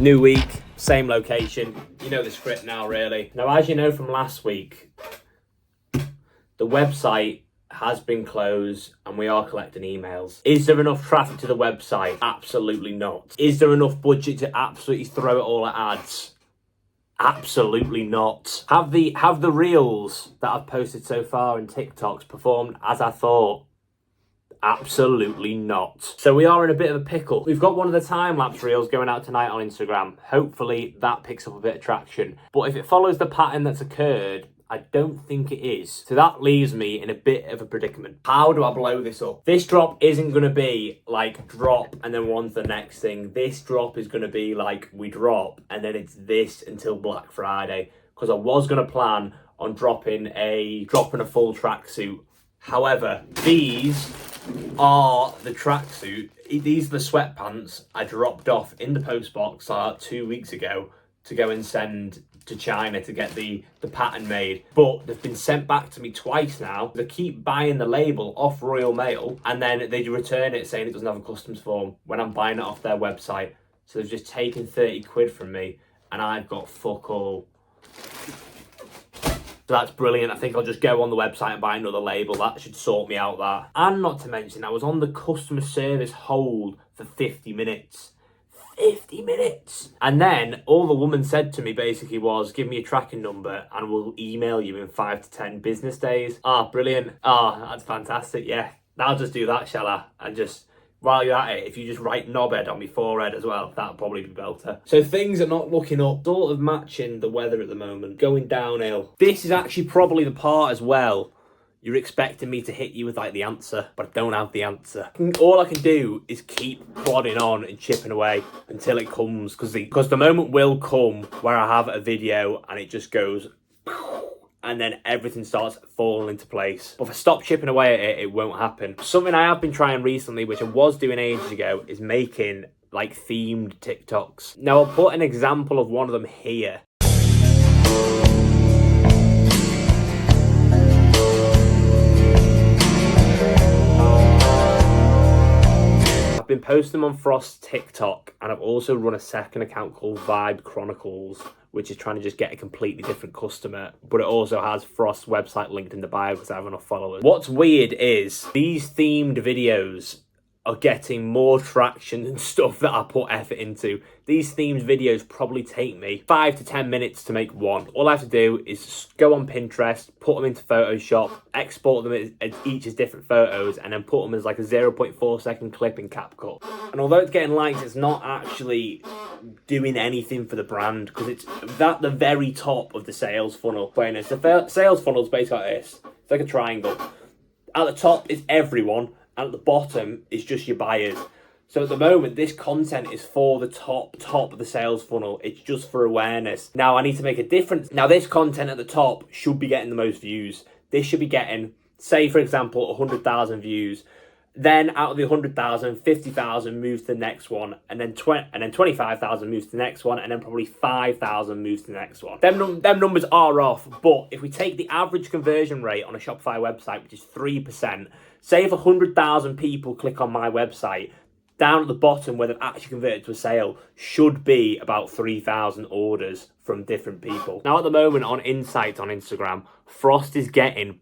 New week, same location. You know the script now, really. Now, as you know from last week, the website has been closed and we are collecting emails. Is there enough traffic to the website? Absolutely not. Is there enough budget to absolutely throw it all at ads? Absolutely not. Have the reels that I've posted so far and TikToks performed as I thought? Absolutely not. So we are in a bit of a pickle. We've got one of the time-lapse reels going out tonight on Instagram. Hopefully that picks up a bit of traction. But if it follows the pattern that's occurred, I don't think it is. So that leaves me in a bit of a predicament. How do I blow this up? This drop isn't going to be like drop and then we're on to the next thing. This drop is going to be like we drop and then it's this until Black Friday. Because I was going to plan on dropping a full tracksuit. However, these are the tracksuit. These are the sweatpants I dropped off in the post box 2 weeks ago to go and send to China to get the pattern made. But they've been sent back to me twice now. They keep buying the label off Royal Mail and then they return it saying it doesn't have a customs form when I'm buying it off their website. So they've just taken 30 quid from me and I've got fuck all. So that's brilliant. I think I'll just go on the website and buy another label. That should sort me out that. And not to mention, I was on the customer service hold for 50 minutes. 50 minutes. And then all the woman said to me basically was, give me a tracking number and we'll email you in 5 to 10 business days. Brilliant. That's fantastic. Yeah, I'll just do that, shall I? And just, while you're at it, if you just write knobhead on my forehead as well, that'll probably be better. So things are not looking up, sort of matching the weather at the moment, going downhill. This is actually probably the part as well. You're expecting me to hit you with like the answer, but I don't have the answer. All I can do is keep plodding on and chipping away until it comes, because the moment will come where I have a video and it just goes and then everything starts falling into place. But if I stop chipping away at it, it won't happen. Something I have been trying recently, which I was doing ages ago, is making like themed TikToks. Now I'll put an example of one of them here. I've been posting them on Frost's TikTok and I've also run a second account called Vibe Chronicles, which is trying to just get a completely different customer, but it also has Frost's website linked in the bio because I have enough followers. What's weird is these themed videos are getting more traction than stuff that I put effort into. These themed videos probably take me 5 to 10 minutes to make one. All I have to do is go on Pinterest, put them into Photoshop, export them as each as different photos, and then put them as like a 0.4 second clip in CapCut. And although it's getting likes, it's not actually doing anything for the brand because it's at the very top of the sales funnel. The sales funnel is basically like this. It's like a triangle. At the top is everyone, and at the bottom is just your buyers. So at the moment, this content is for the top of the sales funnel. It's just for awareness. Now I need to make a difference. Now this content at the top should be getting the most views. This should be getting, say for example, 100,000 views. Then out of the 100,000, 50,000 moves to the next one, and then 25,000 moves to the next one, and then probably 5,000 moves to the next one. Them numbers are off, but if we take the average conversion rate on a Shopify website, which is 3%, say if 100,000 people click on my website, down at the bottom where they've actually converted to a sale should be about 3,000 orders from different people. Now at the moment on Insights on Instagram, Frost is getting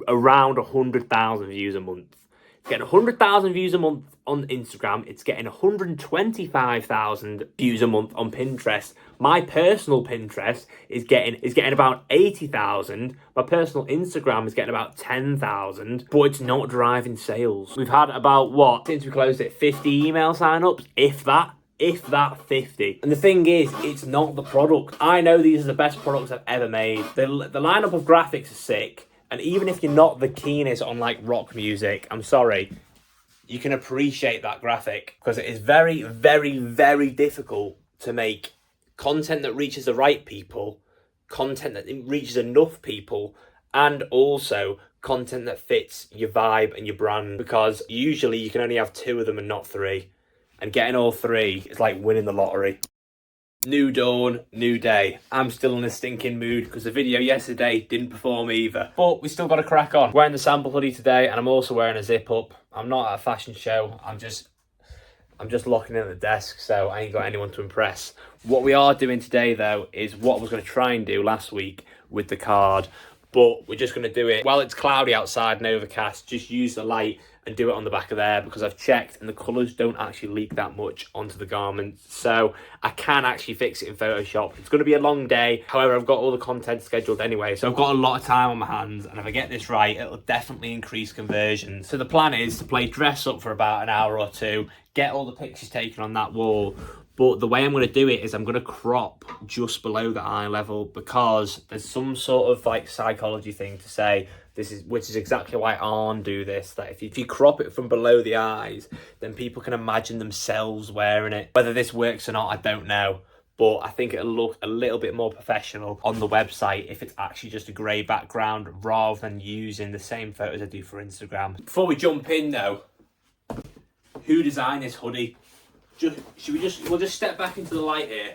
around 100,000 views a month. It's getting 100,000 views a month on Instagram. It's getting 125,000 views a month on Pinterest. My personal Pinterest is getting about 80,000. My personal Instagram is getting about 10,000, but it's not driving sales. We've had about, since we closed it, 50 email signups, if that 50. And the thing is, it's not the product. I know these are the best products I've ever made. The lineup of graphics is sick. And even if you're not the keenest on like rock music, I'm sorry, you can appreciate that graphic because it is very, very, very difficult to make content that reaches the right people, content that reaches enough people, and also content that fits your vibe and your brand, because usually you can only have 2 of them and not 3. And getting all 3 is like winning the lottery. New dawn, new day. I'm still in a stinking mood because the video yesterday didn't perform either. But we still got to crack on. Wearing the sample hoodie today and I'm also wearing a zip up. I'm not at a fashion show. I'm just locking in at the desk, so I ain't got anyone to impress. What we are doing today, though, is what I was going to try and do last week with the card, but we're just going to do it while it's cloudy outside and overcast. Just use the light and do it on the back of there, because I've checked and the colours don't actually leak that much onto the garment, so I can actually fix it in Photoshop. It's going to be a long day, however I've got all the content scheduled anyway, so I've got a lot of time on my hands, and if I get this right it'll definitely increase conversion. So the plan is to play dress up for about an hour or two, get all the pictures taken on that wall, but the way I'm going to do it is I'm going to crop just below the eye level, because there's some sort of like psychology thing to say, which is exactly why I do this, that if you crop it from below the eyes, then people can imagine themselves wearing it. Whether this works or not, I don't know, but I think it'll look a little bit more professional on the website if it's actually just a grey background rather than using the same photos I do for Instagram. Before we jump in though, who designed this hoodie? We'll just step back into the light here.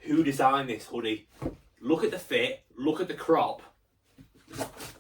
Who designed this hoodie? Look at the fit, look at the crop.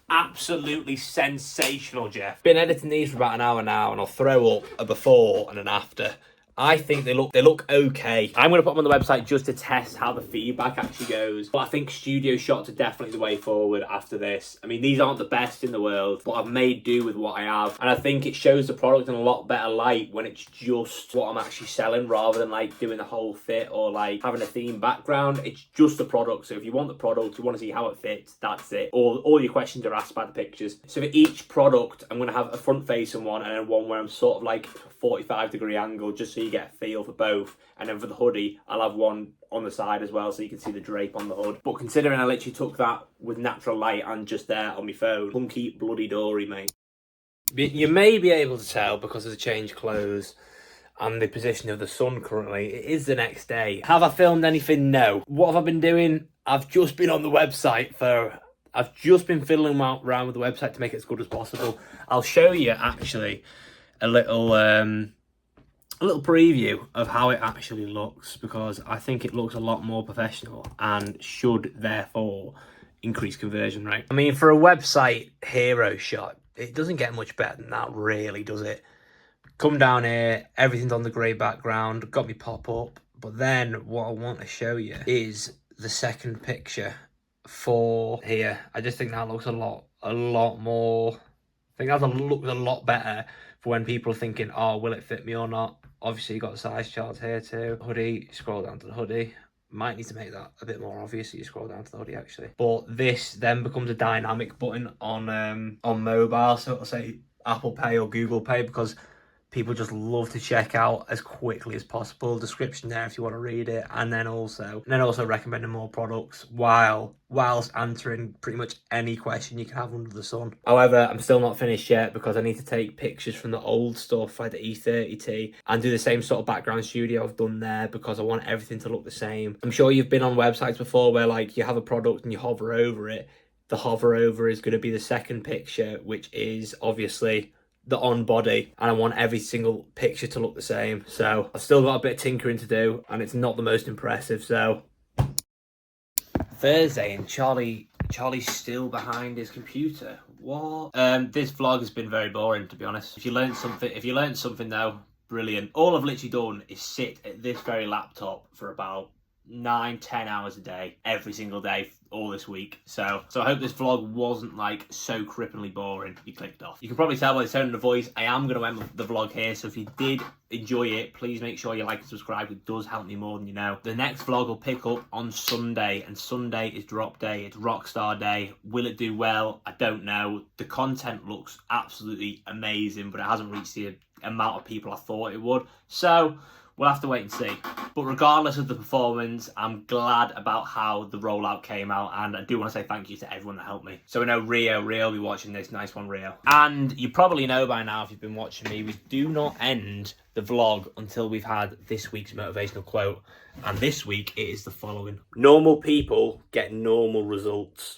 Absolutely sensational, Jeff. Been editing these for about an hour now, and I'll throw up a before and an after. I think they look okay. I'm going to put them on the website just to test how the feedback actually goes. But I think studio shots are definitely the way forward after this. I mean, these aren't the best in the world, but I've made do with what I have. And I think it shows the product in a lot better light when it's just what I'm actually selling, rather than like doing the whole fit or like having a theme background. It's just the product. So if you want the product, you want to see how it fits, that's it. All your questions are asked by the pictures. So for each product, I'm going to have a front facing one and then one where I'm sort of like 45-degree angle, just so you get a feel for both. And then for the hoodie, I'll have one on the side as well, so you can see the drape on the hood. But considering I literally took that with natural light and just there on my phone, hunky bloody dory, mate. You may be able to tell because of the change clothes and the position of the sun currently. It is the next day. Have I filmed anything? No. What have I been doing? I've just been on the website I've just been fiddling around with the website to make it as good as possible. I'll show you actually a little preview of how it actually looks, because I think it looks a lot more professional and should therefore increase conversion rate. I mean, for a website hero shot, it doesn't get much better than that, really, does it? Come down here, everything's on the grey background, got me pop up, but then what I want to show you is the second picture for here. I just think that looks a lot more, I think that looks a lot better for when people are thinking, oh, will it fit me or not? Obviously, you've got the size charts here too. Hoodie, scroll down to the hoodie. Might need to make that a bit more obvious, so you scroll down to the hoodie actually. But this then becomes a dynamic button on mobile, so it'll say Apple Pay or Google Pay, because people just love to check out as quickly as possible. Description there if you want to read it, and then also recommending more products whilst answering pretty much any question you can have under the sun. However, I'm still not finished yet, because I need to take pictures from the old stuff like the E30T and do the same sort of background studio I've done there, because I want everything to look the same. I'm sure you've been on websites before where like you have a product and you hover over it. The hover over is going to be the second picture, which is obviously the on body, and I want every single picture to look the same. So I've still got a bit of tinkering to do, and it's not the most impressive. So Thursday, and Charlie's still behind his computer. What? This vlog has been very boring, to be honest. If you learned something though, brilliant. All I've literally done is sit at this very laptop for about 9-10 hours a day, every single day, all this week. So I hope this vlog wasn't like so cripplingly boring you clicked off. You can probably tell by the tone of the voice, I am going to end the vlog here. So if you did enjoy it, please make sure you like and subscribe. It does help me more than you know. The next vlog will pick up on Sunday, and Sunday is drop day. It's Rockstar Day. Will it do well? I don't know. The content looks absolutely amazing, but it hasn't reached the amount of people I thought it would. So we'll have to wait and see. But regardless of the performance, I'm glad about how the rollout came out, and I do want to say thank you to everyone that helped me. So I know Rio will be watching this. Nice one, Rio. And you probably know by now, if you've been watching me, we do not end the vlog until we've had this week's motivational quote. And this week it is the following: normal people get normal results.